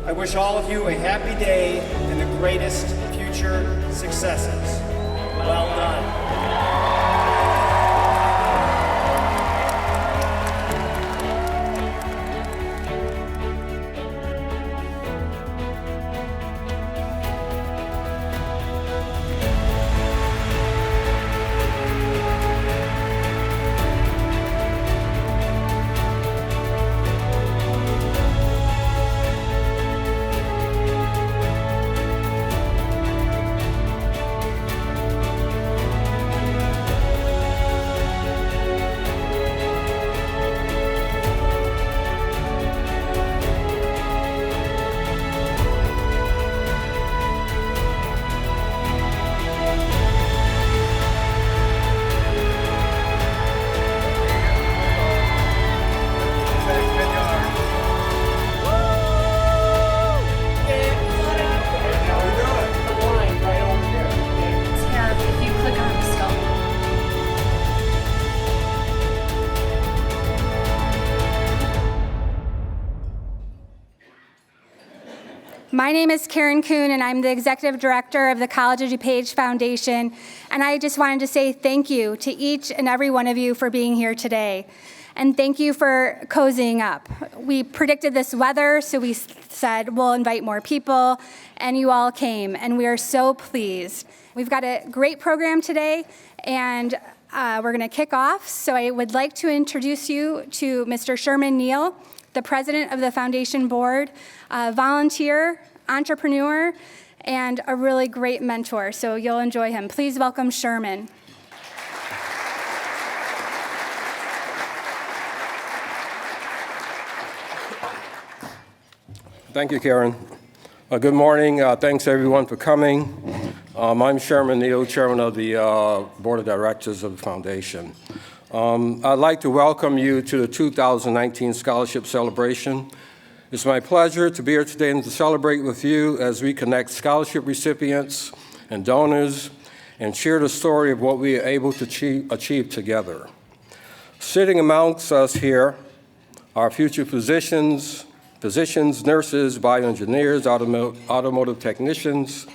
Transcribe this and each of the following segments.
I wish all of you a happy day and the greatest future successes. Well done. My name is Karen Kuhn, and I'm the Executive Director of the College of DuPage Foundation, and I just wanted to say thank you to each and every one of you for being here today, and thank you for cozying up. We predicted this weather, so we said we'll invite more people, and you all came, and we are so pleased. We've got a great program today, and we're going to kick off, so I would like to introduce you to Mr. Sherman Neal, the President of the Foundation Board, volunteer, entrepreneur, and a really great mentor, so you'll enjoy him. Please welcome Sherman. Thank you, Karen. Good morning. Thanks, everyone, for coming. I'm Sherman Neal, Chairman of the Board of Directors of the Foundation. I'd like to welcome you to the 2019 Scholarship Celebration. It's my pleasure to be here today and to celebrate with you as we connect scholarship recipients and donors and share the story of what we are able to achieve together. Sitting amongst us here are future physicians, nurses, bioengineers, automotive technicians,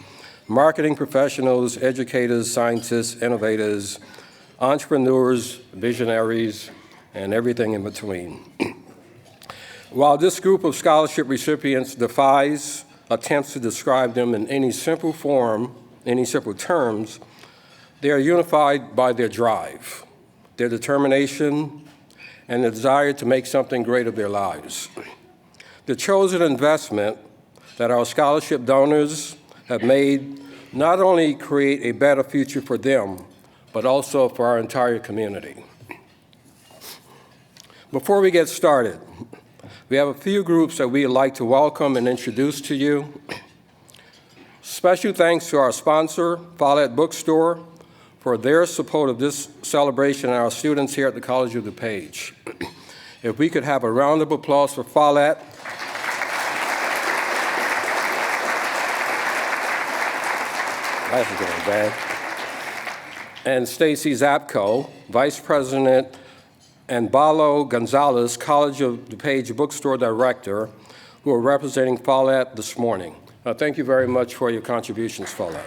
marketing professionals, educators, scientists, innovators, entrepreneurs, visionaries, and everything in between. While this group of scholarship recipients defies attempts to describe them in any simple form, any simple terms, they are unified by their drive, their determination, and the desire to make something great of their lives. The chosen investment that our scholarship donors have made not only create a better future for them, but also for our entire community. Before we get started, we have a few groups that we'd like to welcome and introduce to you. Special thanks to our sponsor, Follett Bookstore, for their support of this celebration and our students here at the College of DuPage. If we could have a round of applause for Follett. That's going bad. And Stacy Zapko, Vice President, and Balo Gonzalez, College of DuPage Bookstore Director, who are representing Follett this morning. Thank you very much for your contributions, Follett.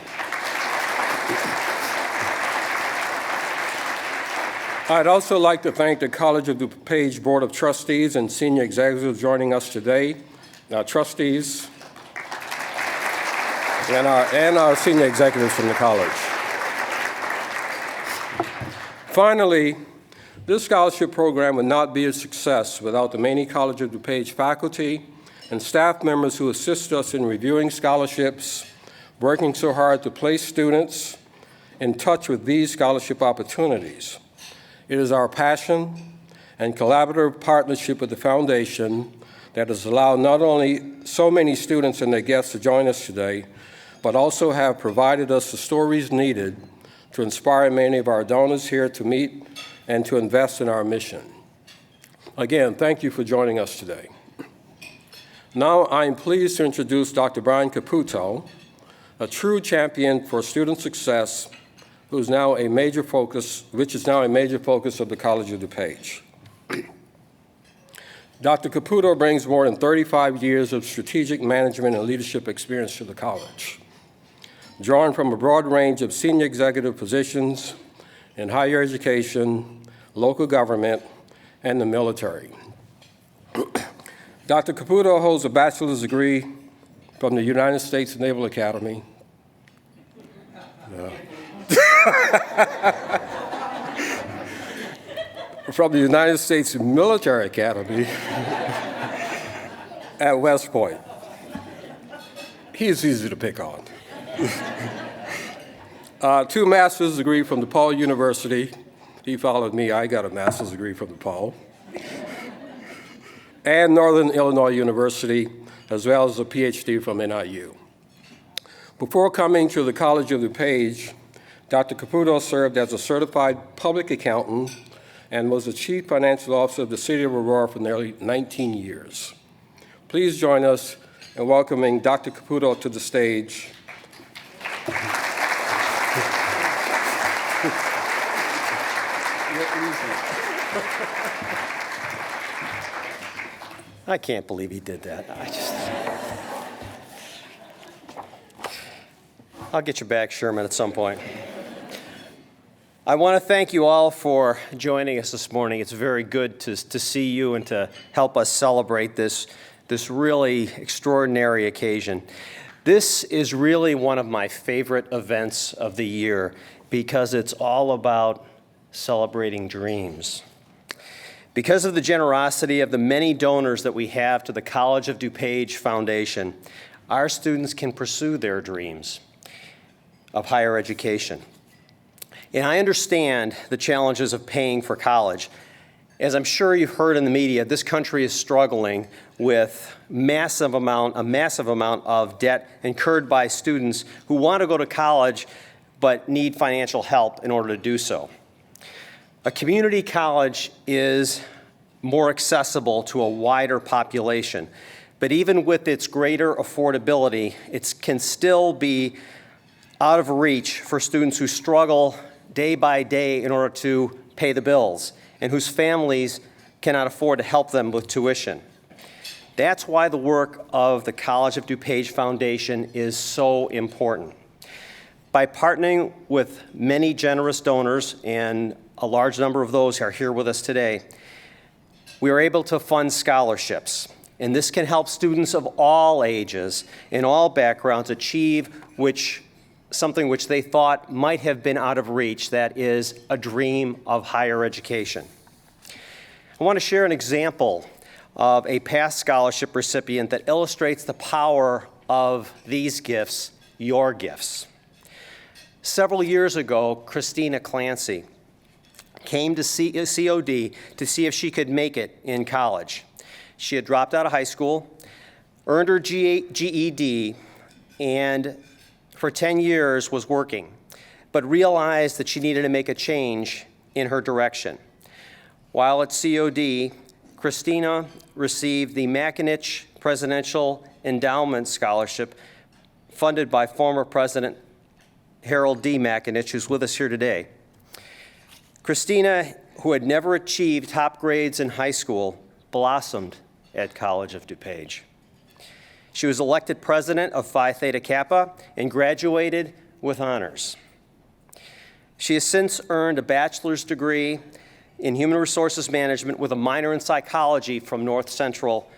I'd also like to thank the College of DuPage Board of Trustees and senior executives joining us today, trustees, and our senior executives from the college. Finally, this scholarship program would not be a success without the many College of DuPage faculty and staff members who assist us in reviewing scholarships, working so hard to place students in touch with these scholarship opportunities. It is our passion and collaborative partnership with the Foundation that has allowed not only so many students and their guests to join us today, but also have provided us the stories needed to inspire many of our donors here to meet and to invest in our mission. Again, thank you for joining us today. Now I'm pleased to introduce Dr. Brian Caputo, a true champion for student success, which is now a major focus of the College of DuPage. Dr. Caputo brings more than 35 years of strategic management and leadership experience to the college, drawing from a broad range of senior executive positions in higher education, local government, and the military. Dr. Caputo holds a bachelor's degree from the United States Naval Academy. From the United States Military Academy at West Point. He's easy to pick on. 2 master's degrees from DePaul University. He followed me. I got a master's degree from DePaul. And Northern Illinois University, as well as a PhD from NIU. Before coming to the College of DuPage, Dr. Caputo served as a certified public accountant and was the chief financial officer of the city of Aurora for nearly 19 years. Please join us in welcoming Dr. Caputo to the stage. I can't believe he did that. I'll get you back, Sherman, at some point. I want to thank you all for joining us this morning. It's very good to see you and to help us celebrate this really extraordinary occasion. This is really one of my favorite events of the year because it's all about celebrating dreams. Because of the generosity of the many donors that we have to the College of DuPage Foundation, our students can pursue their dreams of higher education. And I understand the challenges of paying for college. As I'm sure you've heard in the media, this country is struggling with a massive amount of debt incurred by students who want to go to college but need financial help in order to do so. A community college is more accessible to a wider population, but even with its greater affordability, it can still be out of reach for students who struggle day by day in order to pay the bills and whose families cannot afford to help them with tuition. That's why the work of the College of DuPage Foundation is so important. By partnering with many generous donors, and a large number of those are here with us today, we are able to fund scholarships. And this can help students of all ages and all backgrounds achieve something which they thought might have been out of reach, that is a dream of higher education. I want to share an example of a past scholarship recipient that illustrates the power of these gifts, your gifts. Several years ago, Christina Clancy came to COD to see if she could make it in college. She had dropped out of high school, earned her GED, and for 10 years was working, but realized that she needed to make a change in her direction. While at COD, Christina received the Makinich Presidential Endowment Scholarship funded by former President Harold D. Makinich, who's with us here today. Christina, who had never achieved top grades in high school, blossomed at College of DuPage. She was elected president of Phi Theta Kappa and graduated with honors. She has since earned a bachelor's degree in human resources management with a minor in psychology from North Central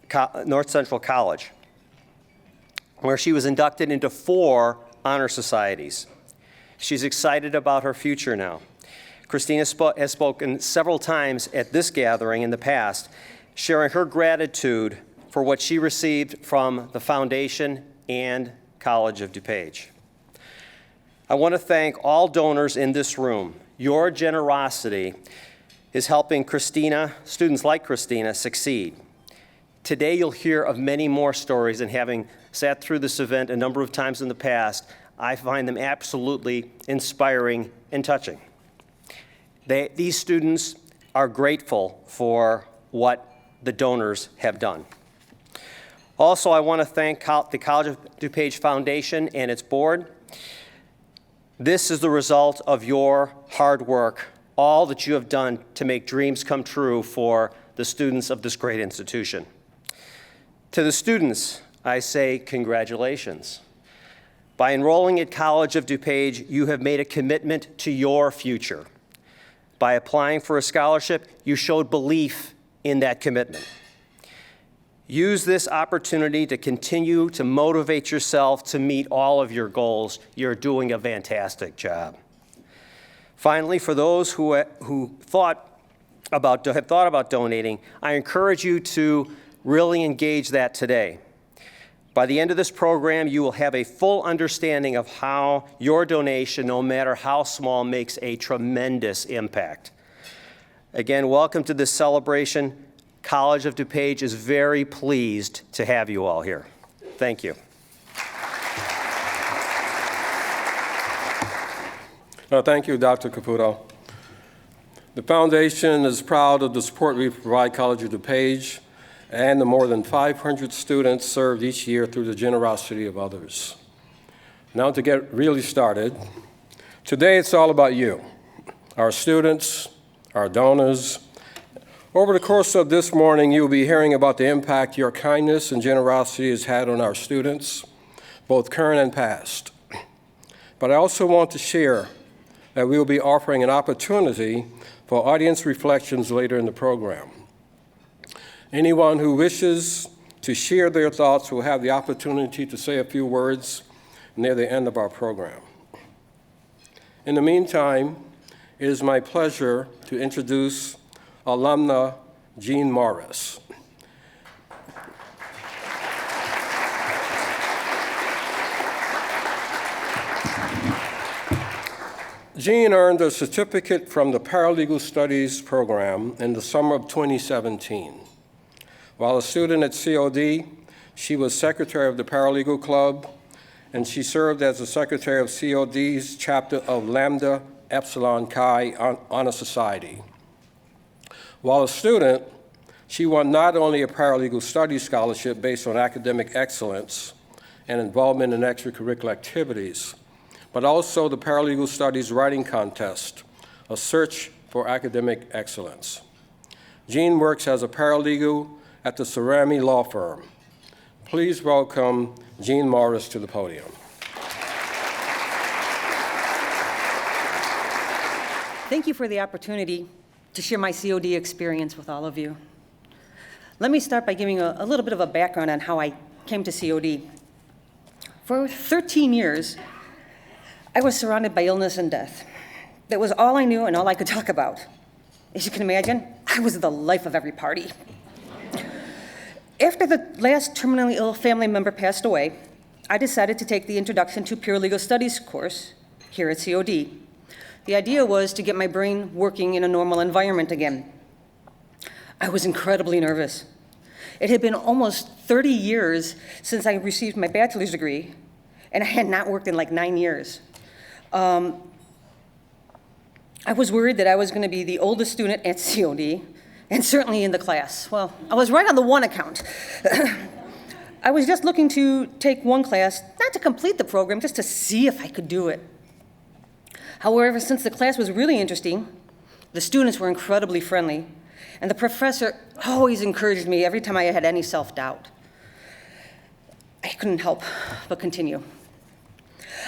College, where she was inducted into 4 honor societies. She's excited about her future now. Christina has spoken several times at this gathering in the past, sharing her gratitude for what she received from the foundation and College of DuPage. I want to thank all donors in this room. Your generosity is helping students like Christina, succeed. Today you'll hear of many more stories, and having sat through this event a number of times in the past, I find them absolutely inspiring and touching. These students are grateful for what the donors have done. Also, I want to thank the College of DuPage Foundation and its board. This is the result of your hard work, all that you have done to make dreams come true for the students of this great institution. To the students, I say congratulations. By enrolling at College of DuPage, you have made a commitment to your future. By applying for a scholarship, you showed belief in that commitment. Use this opportunity to continue to motivate yourself to meet all of your goals. You're doing a fantastic job. Finally, for those who have thought about donating, I encourage you to really engage that today. By the end of this program, you will have a full understanding of how your donation, no matter how small, makes a tremendous impact. Again, welcome to this celebration. College of DuPage is very pleased to have you all here. Thank you. Thank you, Dr. Caputo. The foundation is proud of the support we provide College of DuPage and the more than 500 students served each year through the generosity of others. Now to get really started, today it's all about you, our students, our donors. Over the course of this morning, you'll be hearing about the impact your kindness and generosity has had on our students, both current and past. But I also want to share that we will be offering an opportunity for audience reflections later in the program. Anyone who wishes to share their thoughts will have the opportunity to say a few words near the end of our program. In the meantime, it is my pleasure to introduce alumna Jean Morris. Jean earned a certificate from the Paralegal Studies program in the summer of 2017. While a student at COD, she was secretary of the Paralegal Club, and she served as the secretary of COD's chapter of Lambda Epsilon Chi Honor Society. While a student, she won not only a Paralegal Studies scholarship based on academic excellence and involvement in extracurricular activities, but also the Paralegal Studies Writing Contest, a search for academic excellence. Jean works as a paralegal at the Cerami Law Firm. Please welcome Jean Morris to the podium. Thank you for the opportunity to share my COD experience with all of you. Let me start by giving a little bit of a background on how I came to COD. For 13 years, I was surrounded by illness and death. That was all I knew and all I could talk about. As you can imagine, I was the life of every party. After the last terminally ill family member passed away, I decided to take the Introduction to Paralegal Studies course here at COD. The idea was to get my brain working in a normal environment again. I was incredibly nervous. It had been almost 30 years since I received my bachelor's degree, and I had not worked in like 9 years. I was worried that I was going to be the oldest student at COD, and certainly in the class. Well, I was right on the one account. I was just looking to take one class, not to complete the program, just to see if I could do it. However, since the class was really interesting, the students were incredibly friendly, and the professor always encouraged me every time I had any self-doubt. I couldn't help but continue.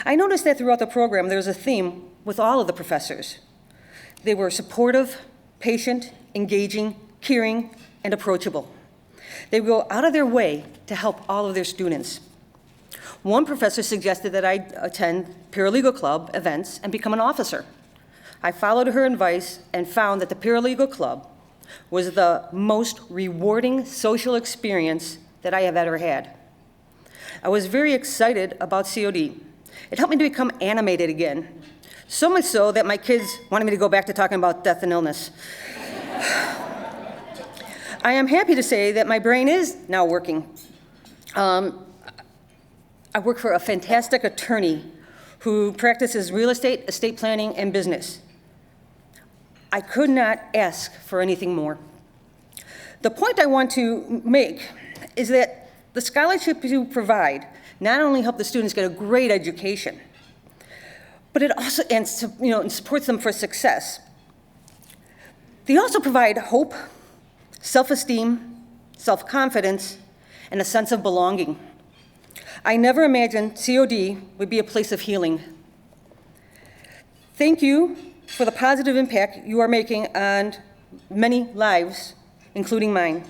I noticed that throughout the program, there was a theme with all of the professors. They were supportive, patient, engaging, caring, and approachable. They would go out of their way to help all of their students. One professor suggested that I attend paralegal club events and become an officer. I followed her advice and found that the paralegal club was the most rewarding social experience that I have ever had. I was very excited about COD. It helped me to become animated again, so much so that my kids wanted me to go back to talking about death and illness. I am happy to say that my brain is now working. I work for a fantastic attorney who practices real estate, estate planning, and business. I could not ask for anything more. The point I want to make is that the scholarship you provide not only help the students get a great education, but it also and supports them for success. They also provide hope, self-esteem, self-confidence, and a sense of belonging. I never imagined COD would be a place of healing. Thank you for the positive impact you are making on many lives, including mine.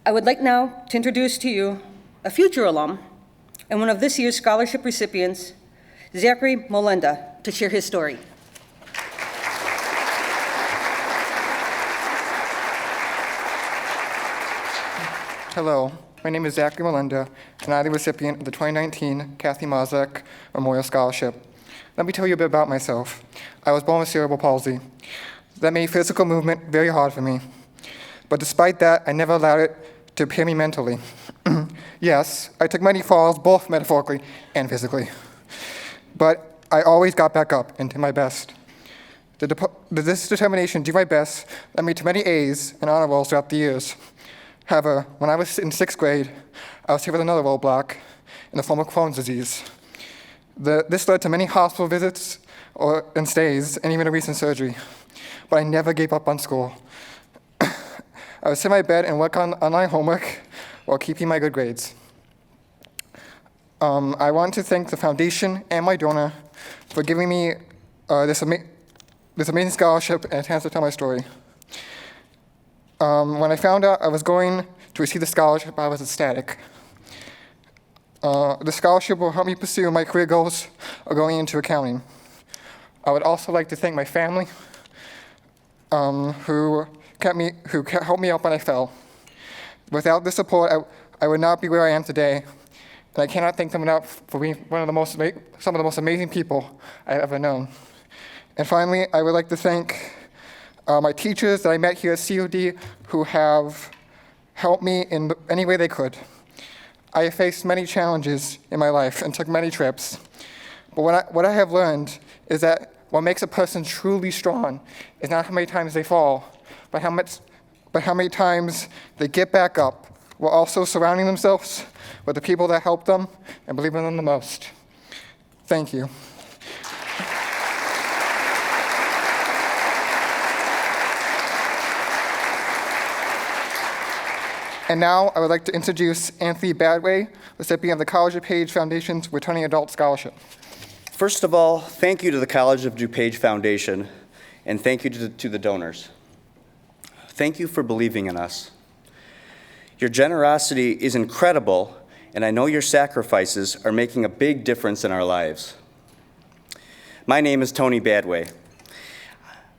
I would like now to introduce to you a future alum and one of this year's scholarship recipients, Zakir Molenda, to share his story. Hello, my name is Zakir Molenda, and I'm the recipient of the 2019 Kathy Mazek Memorial Scholarship. Let me tell you a bit about myself. I was born with cerebral palsy. That made physical movement very hard for me. But despite that, I never allowed it to impair me mentally. Yes, I took many falls, both metaphorically and physically. But I always got back up and did my best. This determination to do my best led me to many A's and honor rolls throughout the years. However, when I was in 6th grade, I was hit with another roadblock in the form of Crohn's disease. This led to many hospital visits and stays, and even a recent surgery. But I never gave up on school. I would sit in my bed and work on online homework while keeping my good grades. I want to thank the foundation and my donor for giving me this amazing scholarship and a chance to tell my story. When I found out I was going to receive the scholarship, I was ecstatic. The scholarship will help me pursue my career goals of going into accounting. I would also like to thank my family, who helped me out when I fell. Without the support, I would not be where I am today, and I cannot thank them enough for being some of the most amazing people I've ever known. And finally, I would like to thank my teachers that I met here at COD who have helped me in any way they could. I have faced many challenges in my life and took many trips, but what I have learned is that what makes a person truly strong is not how many times they fall, but how many times they get back up, while also surrounding themselves with the people that help them and believe in them the most. Thank you. And now I would like to introduce Anthony Badway, recipient of the College of DuPage Foundation's Returning Adult Scholarship. First of all, thank you to the College of DuPage Foundation, and thank you to the donors. Thank you for believing in us. Your generosity is incredible, and I know your sacrifices are making a big difference in our lives. My name is Tony Badway.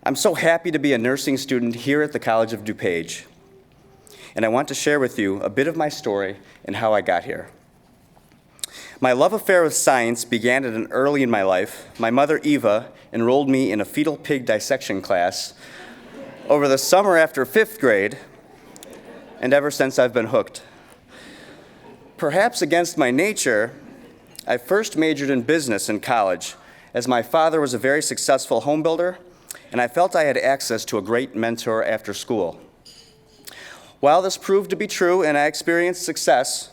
I'm so happy to be a nursing student here at the College of DuPage, and I want to share with you a bit of my story and how I got here. My love affair with science began at an early in my life. My mother, Eva, enrolled me in a fetal pig dissection class over the summer after 5th grade, and ever since I've been hooked. Perhaps against my nature, I first majored in business in college, as my father was a very successful home builder, and I felt I had access to a great mentor after school. While this proved to be true and I experienced success,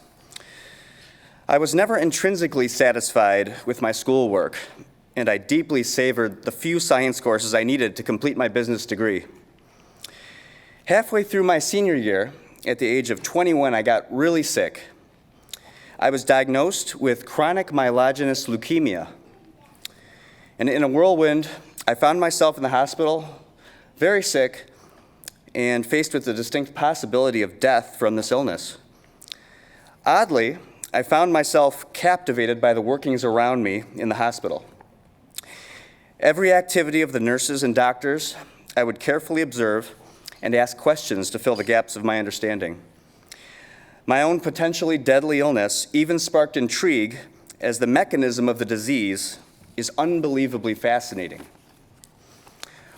I was never intrinsically satisfied with my schoolwork, and I deeply savored the few science courses I needed to complete my business degree. Halfway through my senior year, at the age of 21, I got really sick. I was diagnosed with chronic myelogenous leukemia. And in a whirlwind, I found myself in the hospital, very sick, and faced with the distinct possibility of death from this illness. Oddly, I found myself captivated by the workings around me in the hospital. Every activity of the nurses and doctors I would carefully observe and ask questions to fill the gaps of my understanding. My own potentially deadly illness even sparked intrigue, as the mechanism of the disease is unbelievably fascinating.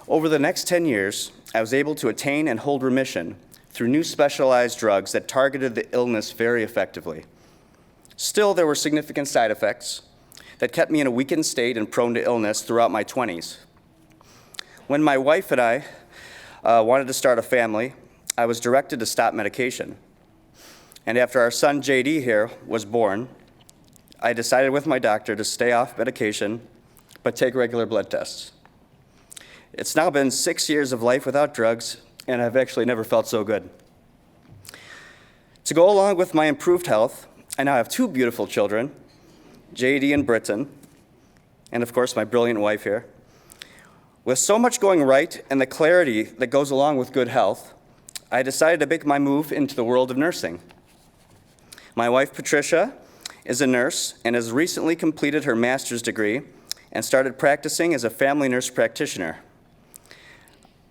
Over the next 10 years, I was able to attain and hold remission through new specialized drugs that targeted the illness very effectively. Still, there were significant side effects that kept me in a weakened state and prone to illness throughout my 20s. When my wife and I wanted to start a family, I was directed to stop medication. And after our son JD here was born, I decided with my doctor to stay off medication, but take regular blood tests. It's now been 6 years of life without drugs, and I've actually never felt so good. To go along with my improved health, I now have 2 beautiful children, JD and Britton, and of course my brilliant wife here. With so much going right and the clarity that goes along with good health, I decided to make my move into the world of nursing. My wife, Patricia, is a nurse and has recently completed her master's degree and started practicing as a family nurse practitioner.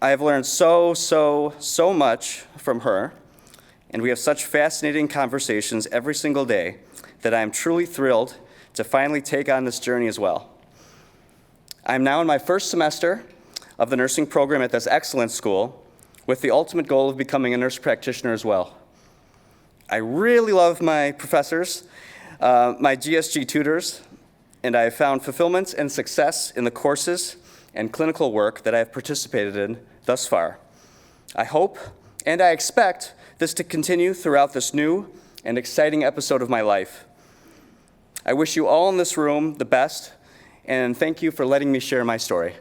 I have learned so much from her, and we have such fascinating conversations every single day that I am truly thrilled to finally take on this journey as well. I am now in my first semester of the nursing program at this excellent school with the ultimate goal of becoming a nurse practitioner as well. I really love my professors, my GSG tutors, and I have found fulfillment and success in the courses and clinical work that I have participated in thus far. I hope and I expect this to continue throughout this new and exciting episode of my life. I wish you all in this room the best, and thank you for letting me share my story.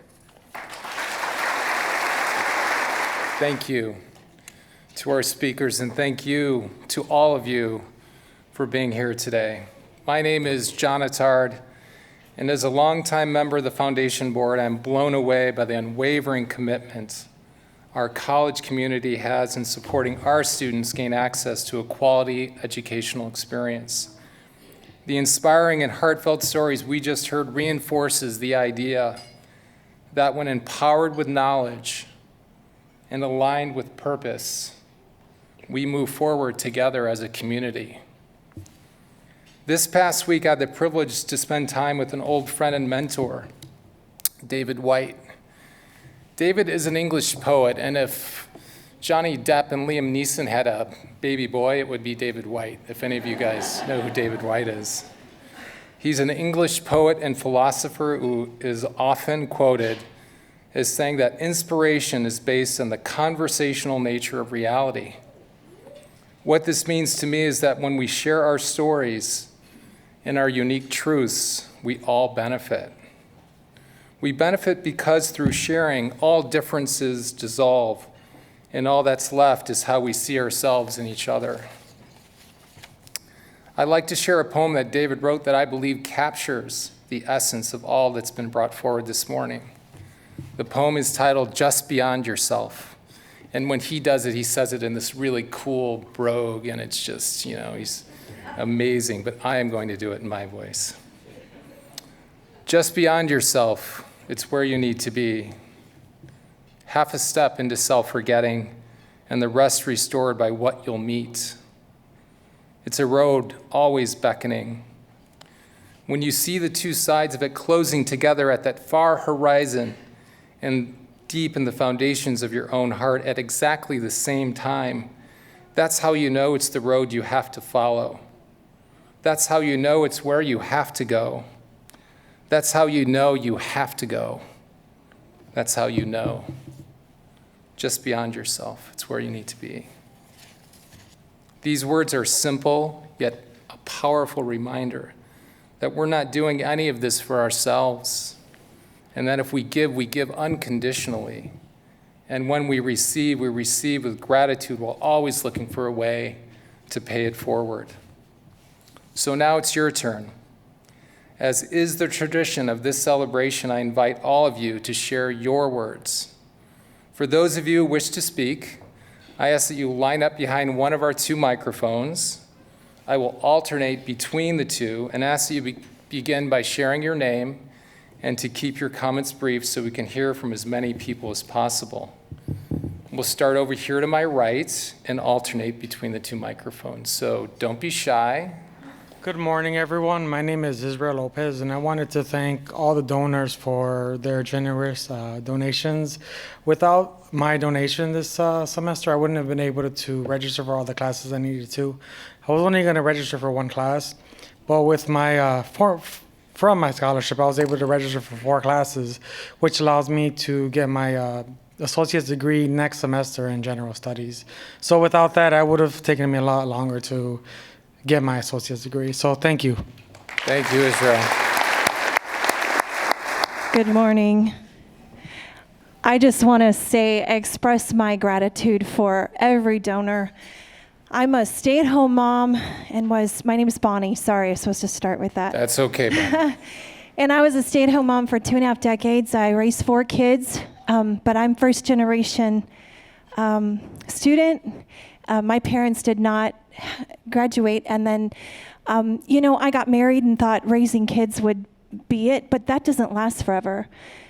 Thank you to our speakers, and thank you to all of you for being here today. My name is John Attard, and as a longtime member of the Foundation Board, I'm blown away by the unwavering commitment our college community has in supporting our students gain access to a quality educational experience. The inspiring and heartfelt stories we just heard reinforces the idea that when empowered with knowledge and aligned with purpose, we move forward together as a community. This past week, I had the privilege to spend time with an old friend and mentor, David White. David is an English poet, and if Johnny Depp and Liam Neeson had a baby boy, it would be David White, if any of you guys know who David White is. He's an English poet and philosopher who is often quoted as saying that inspiration is based on the conversational nature of reality. What this means to me is that when we share our stories and our unique truths, we all benefit. We benefit because through sharing, all differences dissolve, and all that's left is how we see ourselves in each other. I'd like to share a poem that David wrote that I believe captures the essence of all that's been brought forward this morning. The poem is titled Just Beyond Yourself. And when he does it, he says it in this really cool brogue, and it's just, he's amazing, but I am going to do it in my voice. Just beyond yourself, it's where you need to be. Half a step into self-forgetting, and the rest restored by what you'll meet. It's a road always beckoning. When you see the two sides of it closing together at that far horizon and deep in the foundations of your own heart at exactly the same time, that's how you know it's the road you have to follow. That's how you know it's where you have to go. That's how you know you have to go. That's how you know. Just beyond yourself, it's where you need to be. These words are simple, yet a powerful reminder that we're not doing any of this for ourselves, and that if we give unconditionally. And when we receive with gratitude while always looking for a way to pay it forward. So now it's your turn. As is the tradition of this celebration, I invite all of you to share your words. For those of you who wish to speak, I ask that you line up behind one of our 2 microphones. I will alternate between the 2 and ask that you begin by sharing your name and to keep your comments brief so we can hear from as many people as possible. We'll start over here to my right and alternate between the 2 microphones. So don't be shy. Good morning, everyone. My name is Israel Lopez, and I wanted to thank all the donors for their generous donations. Without my donation this semester, I wouldn't have been able to register for all the classes I needed to. I was only going to register for 1 class, but with my from my scholarship, I was able to register for 4 classes, which allows me to get my associate's degree next semester in general studies. So without that, I would have taken me a lot longer to get my associate's degree. So thank you. Thank you, Israel. Good morning. I just want to express my gratitude for every donor. I'm a stay-at-home mom and my name is Bonnie. Sorry, I'm supposed to start with that. That's okay, Bonnie. And I was a stay-at-home mom for 2.5 decades. I raised 4 kids, but I'm first-generation student. My parents did not graduate, and then, I got married and thought raising kids would be it, but that doesn't last forever.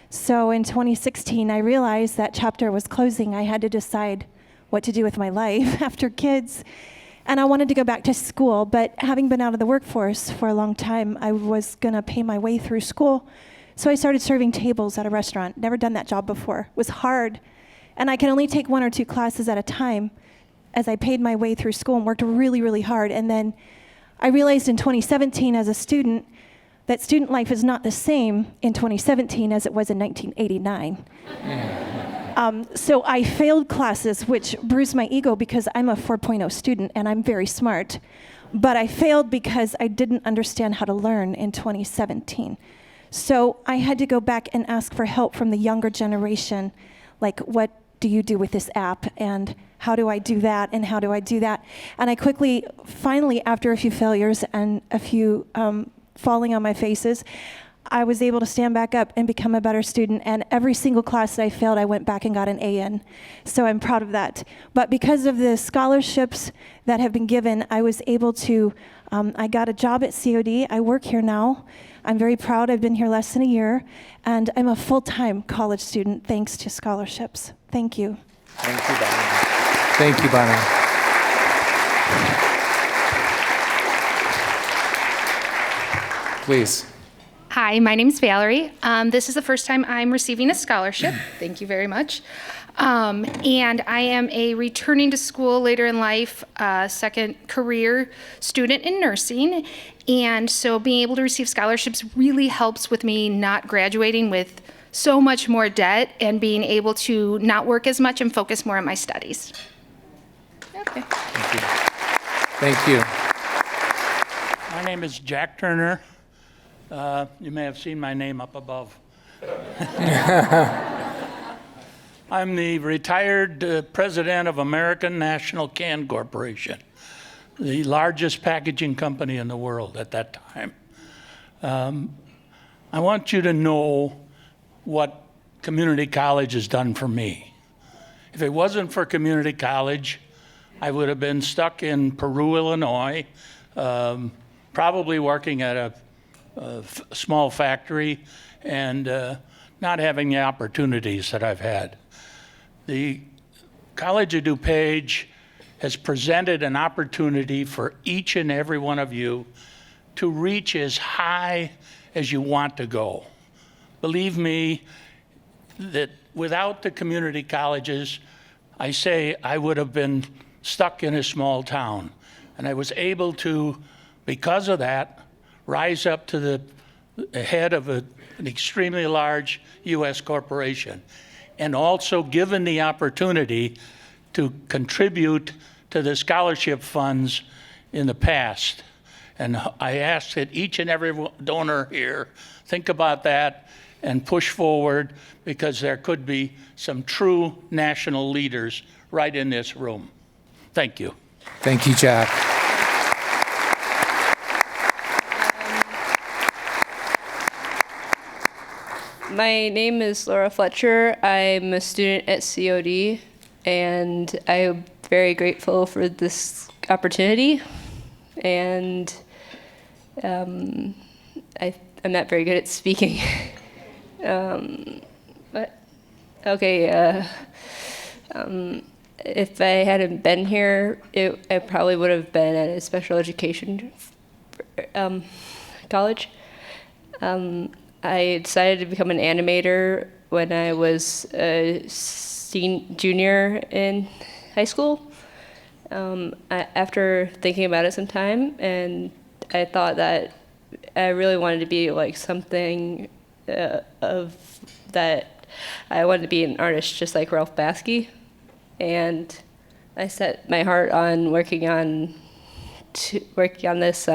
So in 2016, I realized that chapter was closing. I had to decide what to do with my life after kids. And I wanted to go back to school, but having been out of the workforce for a long time, I was gonna pay my way through school. So I started serving tables at a restaurant. Never done that job before. It was hard. And I could only take 1 or 2 classes at a time as I paid my way through school and worked really, really hard. And then I realized in 2017 as a student that student life is not the same in 2017 as it was in 1989. So I failed classes, which bruised my ego because I'm a 4.0 student and I'm very smart. But I failed because I didn't understand how to learn in 2017. So I had to go back and ask for help from the younger generation, like, what do you do with this app? And how do I do that? And how do I do that? And I finally, after a few failures and a few falling on my faces, I was able to stand back up and become a better student. And every single class that I failed, I went back and got an A in. So I'm proud of that. But because of the scholarships that have been given, I was able to, I got a job at COD. I work here now. I'm very proud. I've been here less than a year. And I'm a full-time college student thanks to scholarships. Thank you. Thank you, Bonnie. Thank you, Bonnie. Please. Hi, my name's Valerie. This is the first time I'm receiving a scholarship. Thank you very much. And I am a returning to school later in life, second career student in nursing. And so being able to receive scholarships really helps with me not graduating with so much more debt and being able to not work as much and focus more on my studies. Okay. Thank you. Thank you. My name is Jack Turner. You may have seen my name up above. I'm the retired president of American National Can Corporation, the largest packaging company in the world at that time. I want you to know what community college has done for me. If it wasn't for community college, I would have been stuck in Peru, Illinois, probably working at a small factory and not having the opportunities that I've had. The College of DuPage has presented an opportunity for each and every one of you to reach as high as you want to go. Believe me that without the community colleges, I say I would have been stuck in a small town. And I was able to, because of that, rise up to the head of an extremely large U.S. corporation, and also given the opportunity to contribute to the scholarship funds in the past. And I ask that each and every donor here think about that and push forward, because there could be some true national leaders right in this room. Thank you. Thank you, Jack. My name is Laura Fletcher. I'm a student at COD, and I'm very grateful for this opportunity. And I'm not very good at speaking. If I hadn't been here, I probably would have been at a special education college. I decided to become an animator when I was a junior in high school. After thinking about it some time, and I thought that I really wanted to be like something of that. I wanted to be an artist just like Ralph Baskey, and I set my heart on working on this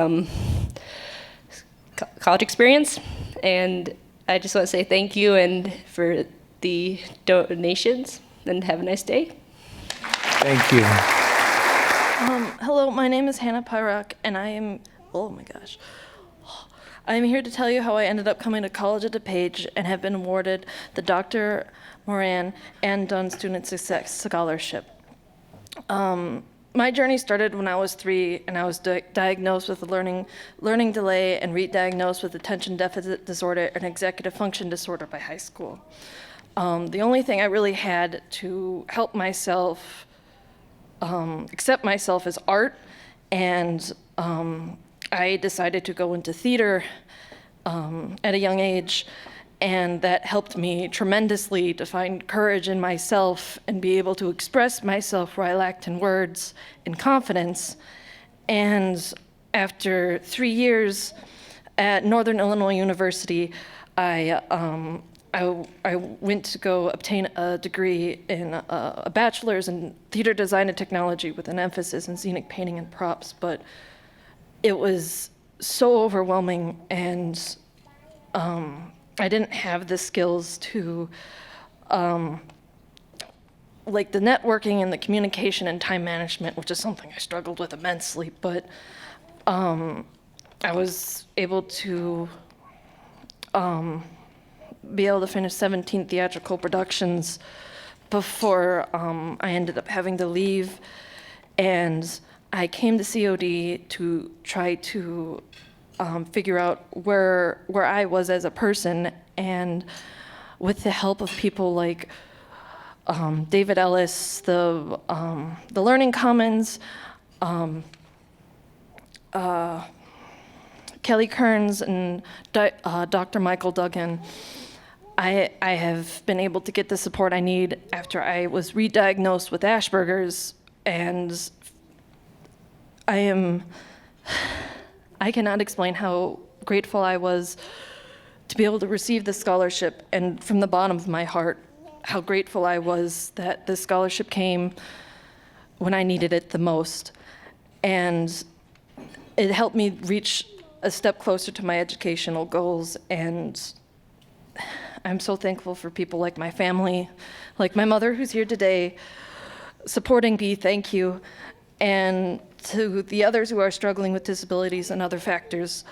college experience. And I just want to say thank you and for the donations, and have a nice day. Thank you. Hello, my name is Hanna Park, and I am, oh my gosh. I'm here to tell you how I ended up coming to college at DuPage and have been awarded the Dr. Moran and Dunn Student Success Scholarship. My journey started when I was 3, and I was diagnosed with a learning delay and re-diagnosed with attention deficit disorder and executive function disorder by high school. The only thing I really had to help myself accept myself as art, and I decided to go into theater at a young age, and that helped me tremendously to find courage in myself and be able to express myself where I lacked in words and confidence. And after 3 years at Northern Illinois University, I went to go obtain a degree in a bachelor's in theater design and technology with an emphasis in scenic painting and props, but it was so overwhelming, and I didn't have the skills to, like the networking and the communication and time management, which is something I struggled with immensely, but I was able to be able to finish 17 theatrical productions before I ended up having to leave. And I came to COD to try to figure out where I was as a person, and with the help of people like David Ellis, the Learning Commons, Kelly Kearns, and Dr. Michael Duggan, I have been able to get the support I need after I was re-diagnosed with Asperger's, and I cannot explain how grateful I was to be able to receive this scholarship, and from the bottom of my heart, how grateful I was that this scholarship came when I needed it the most. And it helped me reach a step closer to my educational goals, and I'm so thankful for people like my family, like my mother who's here today, supporting me, thank you. And to the others who are struggling with disabilities and other factors,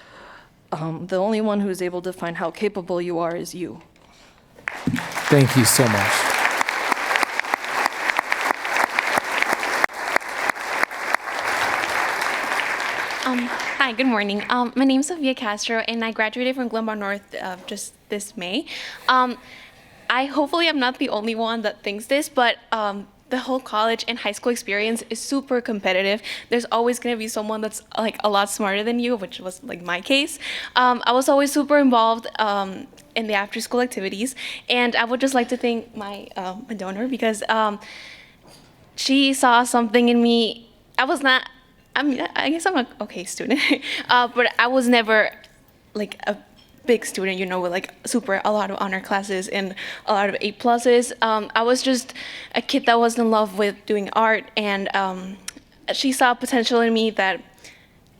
the only one who is able to find how capable you are is you. Thank you so much. Hi, good morning. My name is Sofia Castro, and I graduated from Glenbar North just this May. Hopefully I'm not the only one that thinks this, but the whole college and high school experience is super competitive. There's always going to be someone that's like a lot smarter than you, which was like my case. I was always super involved in the after school activities, and I would just like to thank my donor because she saw something in me. I guess I'm an okay student, but I was never like a big student, with like a lot of honor classes and a lot of A+. I was just a kid that was in love with doing art, and she saw potential in me that,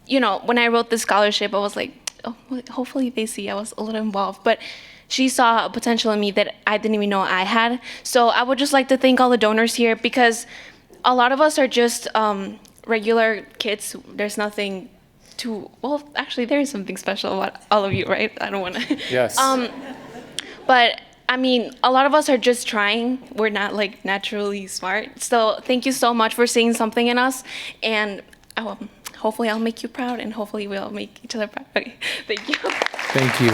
when I wrote this scholarship, I was like, oh, hopefully they see I was a little involved, but she saw a potential in me that I didn't even know I had. So I would just like to thank all the donors here, because a lot of us are just regular kids. There's nothing well, actually, there is something special about all of you, right? I don't want to. Yes. But I mean, a lot of us are just trying. We're not like naturally smart. So thank you so much for seeing something in us, and hopefully I'll make you proud, and hopefully we'll make each other proud. Okay, thank you. Thank you.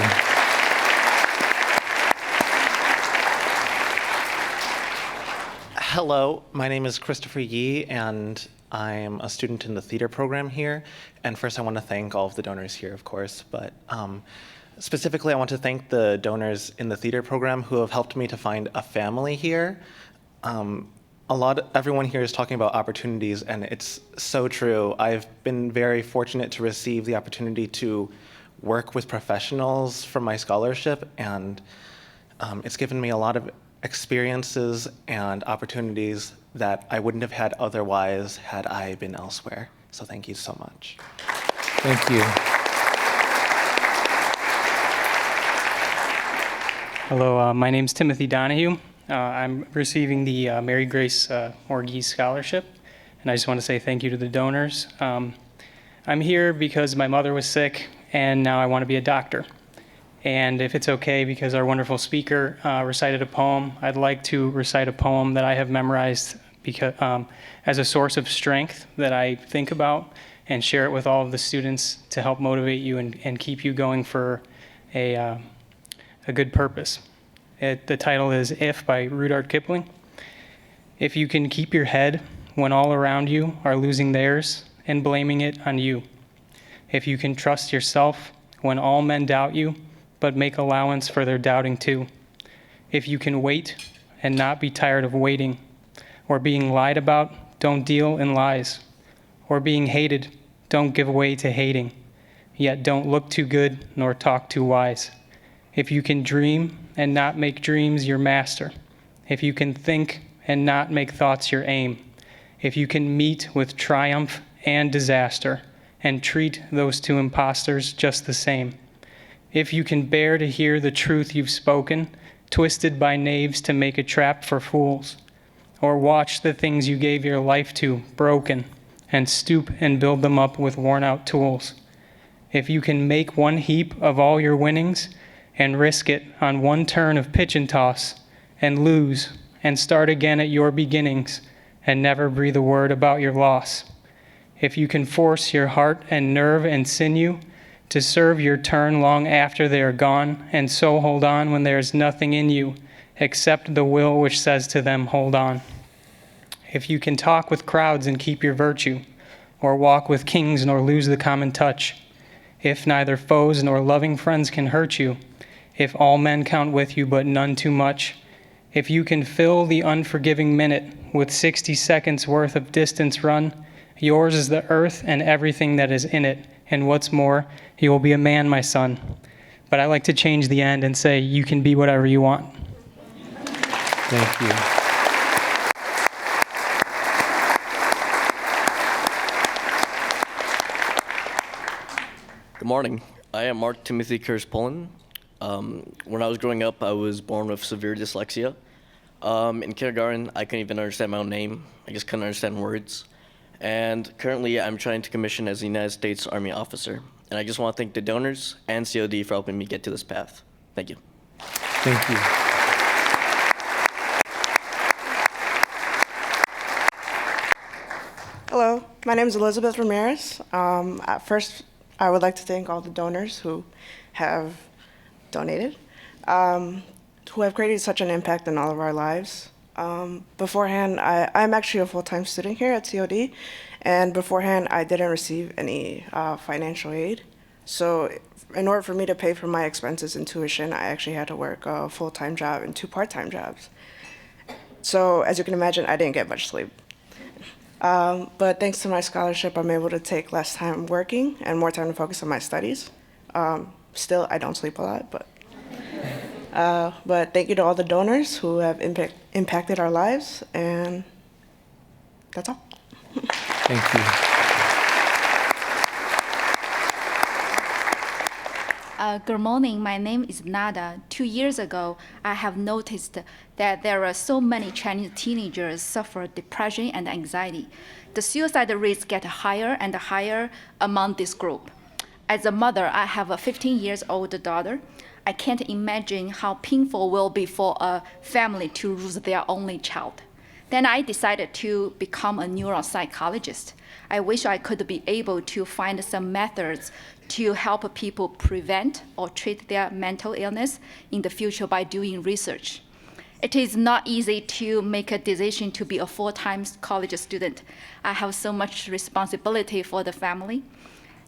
Hello, my name is Christopher Yee, and I'm a student in the theater program here. And first I want to thank all of the donors here, of course, but specifically I want to thank the donors in the theater program who have helped me to find a family here. Everyone here is talking about opportunities, and it's so true. I've been very fortunate to receive the opportunity to work with professionals from my scholarship, and it's given me a lot of experiences and opportunities that I wouldn't have had otherwise had I been elsewhere. So thank you so much. Thank you. Hello, my name's Timothy Donahue. I'm receiving the Mary Grace Orgies Scholarship, and I just want to say thank you to the donors. I'm here because my mother was sick, and now I want to be a doctor. And if it's okay, because our wonderful speaker recited a poem, I'd like to recite a poem that I have memorized because, as a source of strength that I think about and share it with all of the students to help motivate you and keep you going for a good purpose. The title is If by Rudyard Kipling. If you can keep your head when all around you are losing theirs and blaming it on you. If you can trust yourself when all men doubt you, but make allowance for their doubting too. If you can wait and not be tired of waiting, or being lied about, don't deal in lies, or being hated, don't give way to hating, yet don't look too good nor talk too wise. If you can dream and not make dreams your master, if you can think and not make thoughts your aim, if you can meet with triumph and disaster and treat those two impostors just the same, if you can bear to hear the truth you've spoken, twisted by knaves to make a trap for fools, or watch the things you gave your life to broken and stoop and build them up with worn-out tools, if you can make one heap of all your winnings and risk it on one turn of pitch and toss and lose and start again at your beginnings and never breathe a word about your loss, if you can force your heart and nerve and sinew to serve your turn long after they are gone, and so hold on when there is nothing in you except the will which says to them, hold on. If you can talk with crowds and keep your virtue, or walk with kings nor lose the common touch, if neither foes nor loving friends can hurt you, if all men count with you but none too much, if you can fill the unforgiving minute with 60 seconds worth of distance run, yours is the earth and everything that is in it, and what's more, you will be a man, my son. But I like to change the end and say, you can be whatever you want. Thank you. Good morning. I am Mark Timothy Kurz-Pullen. When I was growing up, I was born with severe dyslexia. In kindergarten, I couldn't even understand my own name. I just couldn't understand words. And currently, I'm trying to commission as a United States Army officer. And I just want to thank the donors and COD for helping me get to this path. Thank you. Thank you. Hello, my name is Elizabeth Ramirez. First, I would like to thank all the donors who have donated, who have created such an impact in all of our lives. Beforehand, I'm actually a full-time student here at COD, and beforehand, I didn't receive any financial aid. So in order for me to pay for my expenses and tuition, I actually had to work a full-time job and 2 part-time jobs. So as you can imagine, I didn't get much sleep. But thanks to my scholarship, I'm able to take less time working and more time to focus on my studies. Still, I don't sleep a lot, but thank you to all the donors who have impacted our lives, and that's all. Thank you. Good morning. My name is Nada. 2 years ago, I have noticed that there are so many Chinese teenagers suffer depression and anxiety. The suicide rates get higher and higher among this group. As a mother, I have a 15-year-old daughter. I can't imagine how painful it will be for a family to lose their only child. Then I decided to become a neuropsychologist. I wish I could be able to find some methods to help people prevent or treat their mental illness in the future by doing research. It is not easy to make a decision to be a full-time college student. I have so much responsibility for the family.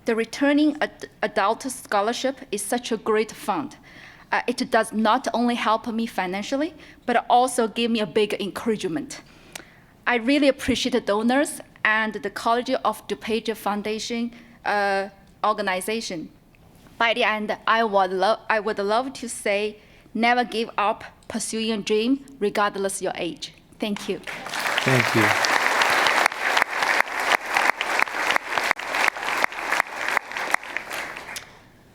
The Returning Adult Scholarship is such a great fund. It does not only help me financially, but also give me a big encouragement. I really appreciate the donors and the College of DuPage Foundation organization. By the end, I would love to say, never give up pursuing a dream, regardless your age. Thank you. Thank you.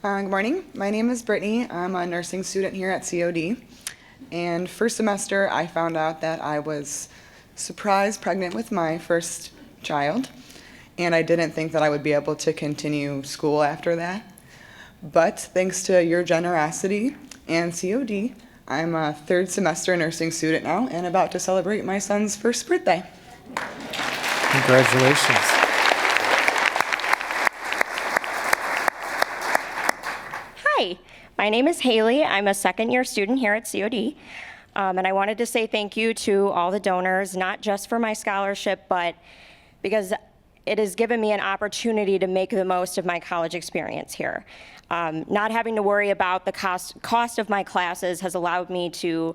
Good morning. My name is Brittany. I'm a nursing student here at COD. And first semester, I found out that I was surprise pregnant with my first child, and I didn't think that I would be able to continue school after that. But thanks to your generosity and COD, I'm a third semester nursing student now and about to celebrate my son's first birthday. Congratulations. Hi, my name is Hailie. I'm a second-year student here at COD. And I wanted to say thank you to all the donors, not just for my scholarship, but because it has given me an opportunity to make the most of my college experience here. Not having to worry about the cost of my classes has allowed me to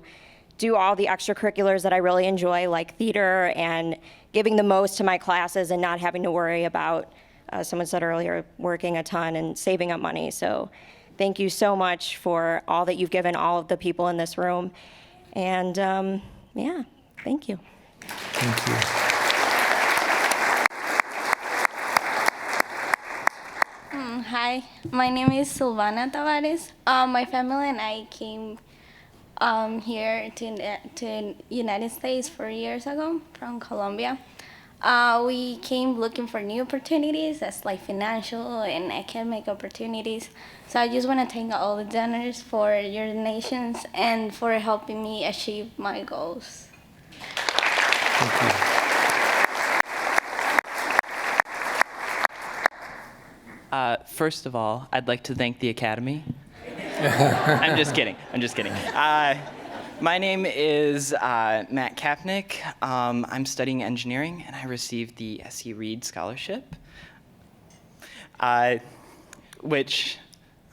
do all the extracurriculars that I really enjoy, like theater, and giving the most to my classes and not having to worry about, someone said earlier, working a ton and saving up money. So thank you so much for all that you've given all of the people in this room. And yeah, thank you. Thank you. Hi, my name is Silvana Tavares. My family and I came here to United States 4 years ago from Colombia. We came looking for new opportunities, that's like financial and academic opportunities. So I just want to thank all the donors for your donations and for helping me achieve my goals. Thank you. First of all, I'd like to thank the Academy. I'm just kidding. My name is Matt Kapnick. I'm studying engineering, and I received the S.E. Reed Scholarship, which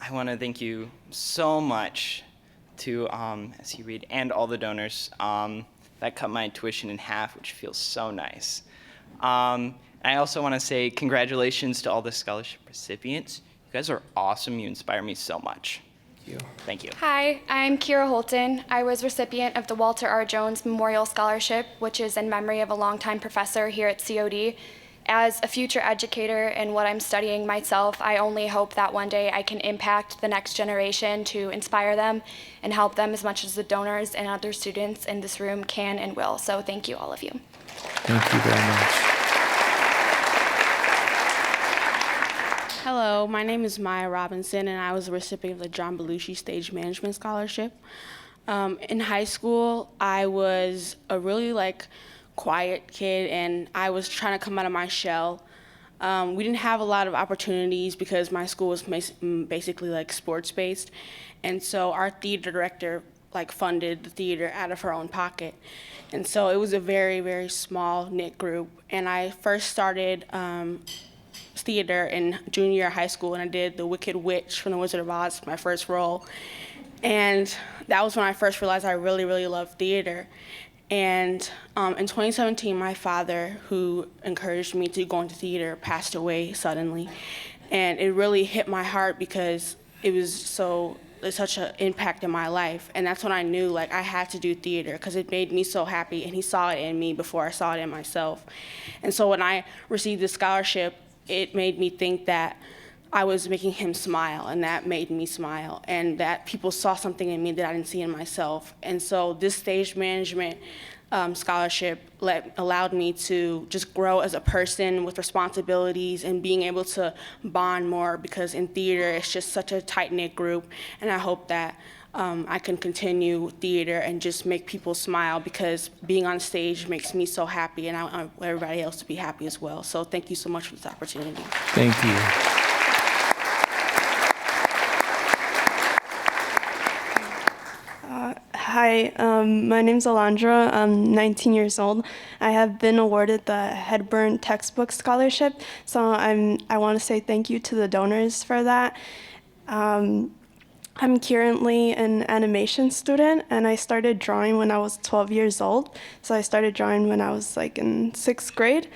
I want to thank you so much to S.E. Reed and all the donors. That cut my tuition in half, which feels so nice. I also want to say congratulations to all the scholarship recipients. You guys are awesome. You inspire me so much. Thank you. Hi, I'm Kira Holton. I was recipient of the Walter R. Jones Memorial Scholarship, which is in memory of a longtime professor here at COD. As a future educator in what I'm studying myself, I only hope that one day I can impact the next generation to inspire them and help them as much as the donors and other students in this room can and will. So thank you, all of you. Thank you very much. Hello, my name is Maya Robinson, and I was a recipient of the John Belushi Stage Management Scholarship. In high school, I was a really quiet kid, and I was trying to come out of my shell. We didn't have a lot of opportunities because my school was basically sports-based, and so our theater director funded the theater out of her own pocket. And so it was a very, very small knit group, and I first started theater in junior year of high school, and I did the Wicked Witch from The Wizard of Oz, my first role. And that was when I first realized I really, really loved theater. And in 2017, my father, who encouraged me to go into theater, passed away suddenly. And it really hit my heart because it was such an impact in my life. And that's when I knew I had to do theater because it made me so happy, and he saw it in me before I saw it in myself. And so when I received the scholarship, it made me think that I was making him smile, and that made me smile, and that people saw something in me that I didn't see in myself. And so this stage management scholarship allowed me to just grow as a person with responsibilities and being able to bond more, because in theater it's just such a tight-knit group, and I hope that I can continue theater and just make people smile, because being on stage makes me so happy, and I want everybody else to be happy as well. So thank you so much for this opportunity. Thank you. Hi, my name's Alondra. I'm 19 years old. I have been awarded the Hedburn Textbook Scholarship, so I want to say thank you to the donors for that. I'm currently an animation student, and I started drawing when I was 12 years old. So I started drawing when I was in 6th grade.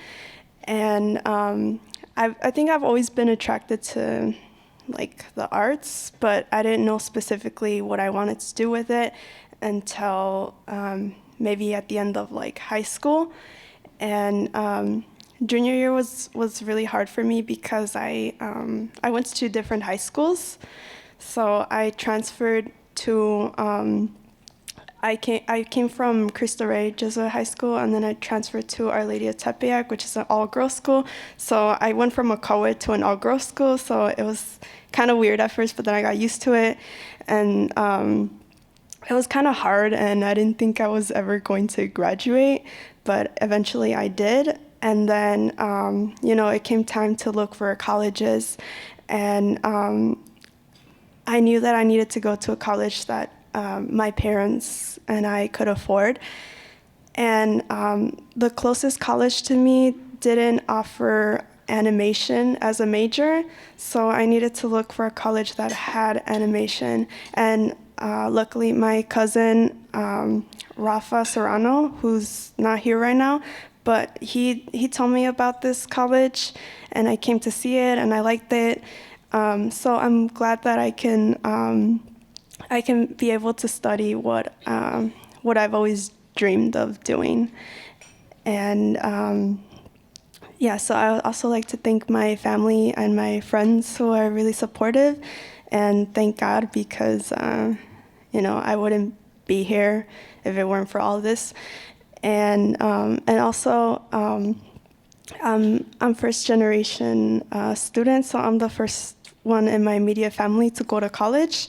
And I think I've always been attracted to the arts, but I didn't know specifically what I wanted to do with it until maybe at the end of high school. And junior year was really hard for me because I went to 2 different high schools. So I transferred to I came from Cristo Rey Jesuit High School, and then I transferred to Our Lady of Tepeyac, which is an all-girls school. So I went from a co-ed to an all-girls school, so it was kind of weird at first, but then I got used to it. And it was kind of hard, and I didn't think I was ever going to graduate, but eventually I did. And then, it came time to look for colleges, and I knew that I needed to go to a college that my parents and I could afford. And the closest college to me didn't offer animation as a major, so I needed to look for a college that had animation. And luckily, my cousin, Rafa Serrano, who's not here right now, but he told me about this college, and I came to see it, and I liked it. So I'm glad that I can be able to study what I've always dreamed of doing. And so I would also like to thank my family and my friends who are really supportive, and thank God, because I wouldn't be here if it weren't for all this. And also I'm first generation student, so I'm the first one in my immediate family to go to college.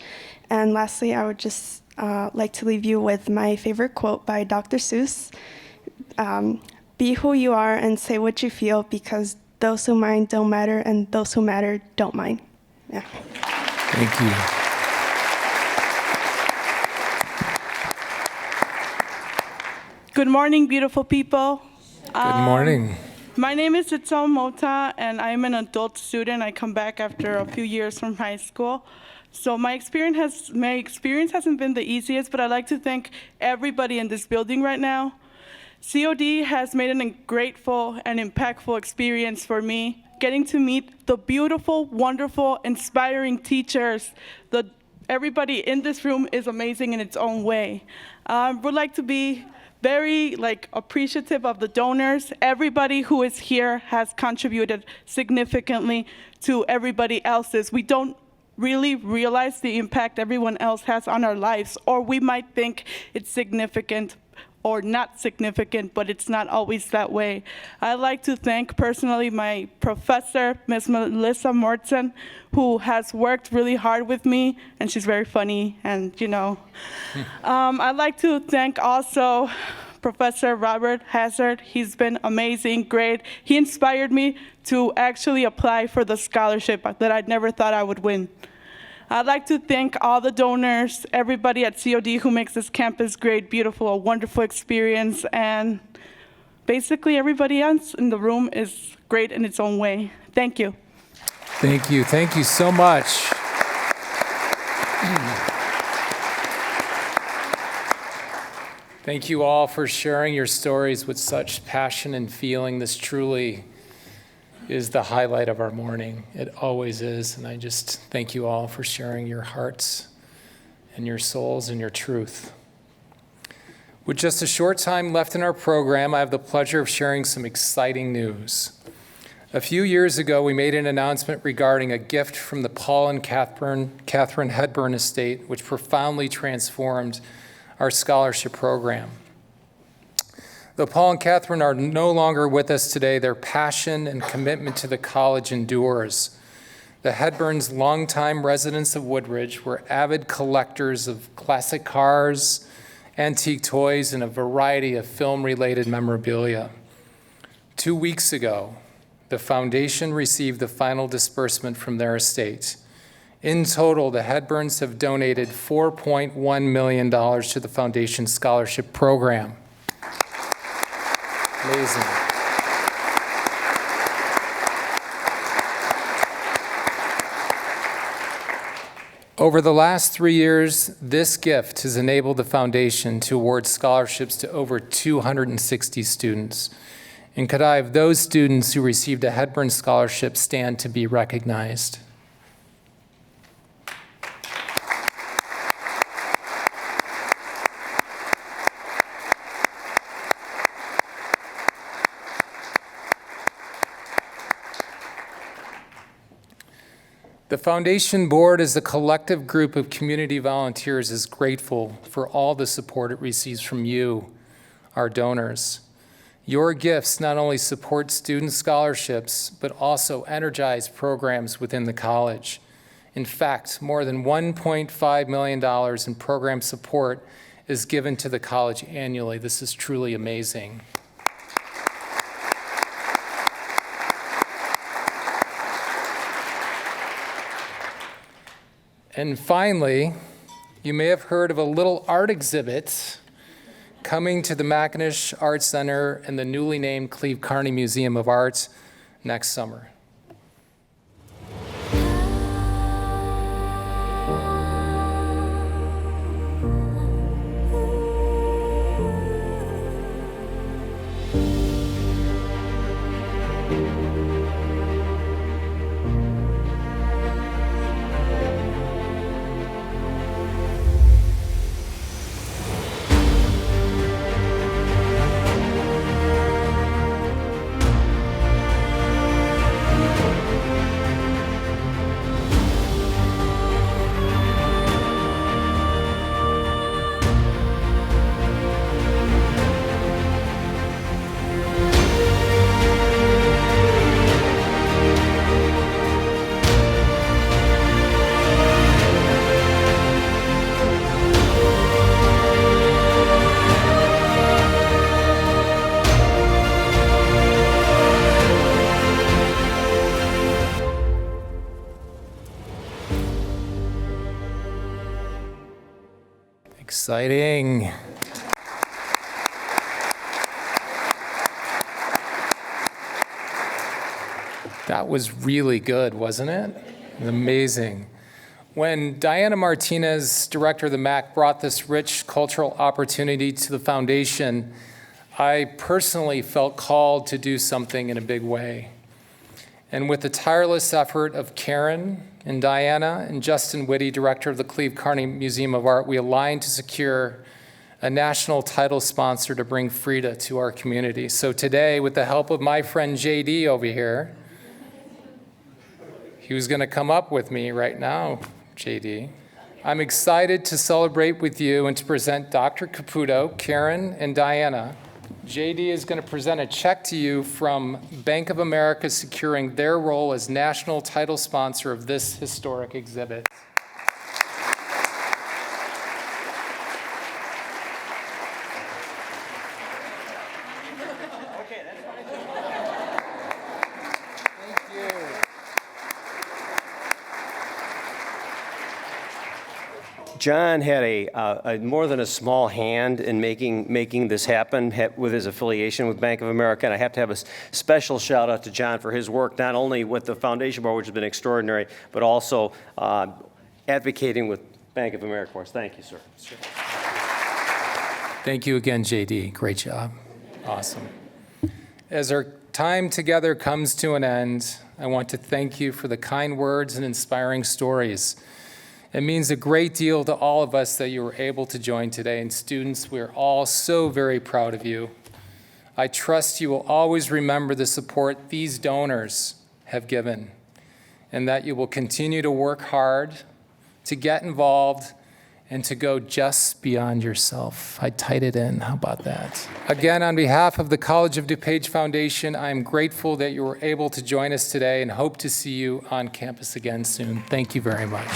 And lastly, I would just like to leave you with my favorite quote by Dr. Seuss. Be who you are and say what you feel, because those who mind don't matter, and those who matter don't mind. Yeah. Thank you. Good morning, beautiful people. Good morning. My name is Jojo Mota, and I'm an adult student. I come back after a few years from high school. So my experience hasn't been the easiest, but I'd like to thank everybody in this building right now. COD has made a grateful and impactful experience for me, getting to meet the beautiful, wonderful, inspiring teachers. Everybody in this room is amazing in its own way. Would like to be very appreciative of the donors. Everybody who is here has contributed significantly to everybody else's. We don't really realize the impact everyone else has on our lives, or we might think it's significant or not significant, but it's not always that way. I'd like to thank personally my professor, Ms. Melissa Morton, who has worked really hard with me, and she's very funny, and I'd like to thank also Professor Robert Hazard. He's been amazing, great. He inspired me to actually apply for the scholarship that I'd never thought I would win. I'd like to thank all the donors, everybody at COD who makes this campus great, beautiful, a wonderful experience, and basically everybody else in the room is great in its own way. Thank you. Thank you. Thank you so much. Thank you all for sharing your stories with such passion and feeling. This truly is the highlight of our morning. It always is. And I just thank you all for sharing your hearts and your souls and your truth. With just a short time left in our program, I have the pleasure of sharing some exciting news. A few years ago, we made an announcement regarding a gift from the Paul and Catherine Hedburn estate, which profoundly transformed our scholarship program. Though Paul and Catherine are no longer with us today, their passion and commitment to the college endures. The Hedburns, longtime residents of Woodridge, were avid collectors of classic cars, antique toys, and a variety of film-related memorabilia. 2 weeks ago, the foundation received the final disbursement from their estate. In total, the Hedburns have donated $4.1 million to the foundation scholarship program. Amazing. Over the last 3 years, this gift has enabled the foundation to award scholarships to over 260 students. And could I have those students who received a Hedburn scholarship stand to be recognized? The Foundation Board, as a collective group of community volunteers, is grateful for all the support it receives from you, our donors. Your gifts not only support student scholarships, but also energize programs within the college. In fact, more than $1.5 million in program support is given to the college annually. This is truly amazing. And finally, you may have heard of a little art exhibit coming to the McInish Arts Center and the newly named Cleve Carney Museum of Arts next summer. Exciting. That was really good, wasn't it? Amazing. When Diana Martinez, director of the MAC, brought this rich cultural opportunity to the foundation, I personally felt called to do something in a big way. And with the tireless effort of Karen and Diana and Justin Whitty, director of the Cleve Carney Museum of Art, we aligned to secure a national title sponsor to bring Frida to our community. So today, with the help of my friend JD over here, he was gonna come up with me right now, JD. I'm excited to celebrate with you and to present Dr. Caputo, Karen, and Diana. JD is going to present a check to you from Bank of America securing their role as national title sponsor of this historic exhibit. John had a more than a small hand in making this happen with his affiliation with Bank of America, and I have to have a special shout out to John for his work, not only with the Foundation Board, which has been extraordinary, but also advocating with Bank of America for us. Thank you, sir. Thank you again, JD. Great job. Awesome. As our time together comes to an end, I want to thank you for the kind words and inspiring stories. It means a great deal to all of us that you were able to join today. And students, we are all so very proud of you. I trust you will always remember the support these donors have given, and that you will continue to work hard, to get involved, and to go just beyond yourself. I tied it in. How about that? Again, on behalf of the College of DuPage Foundation, I am grateful that you were able to join us today and hope to see you on campus again soon. Thank you very much.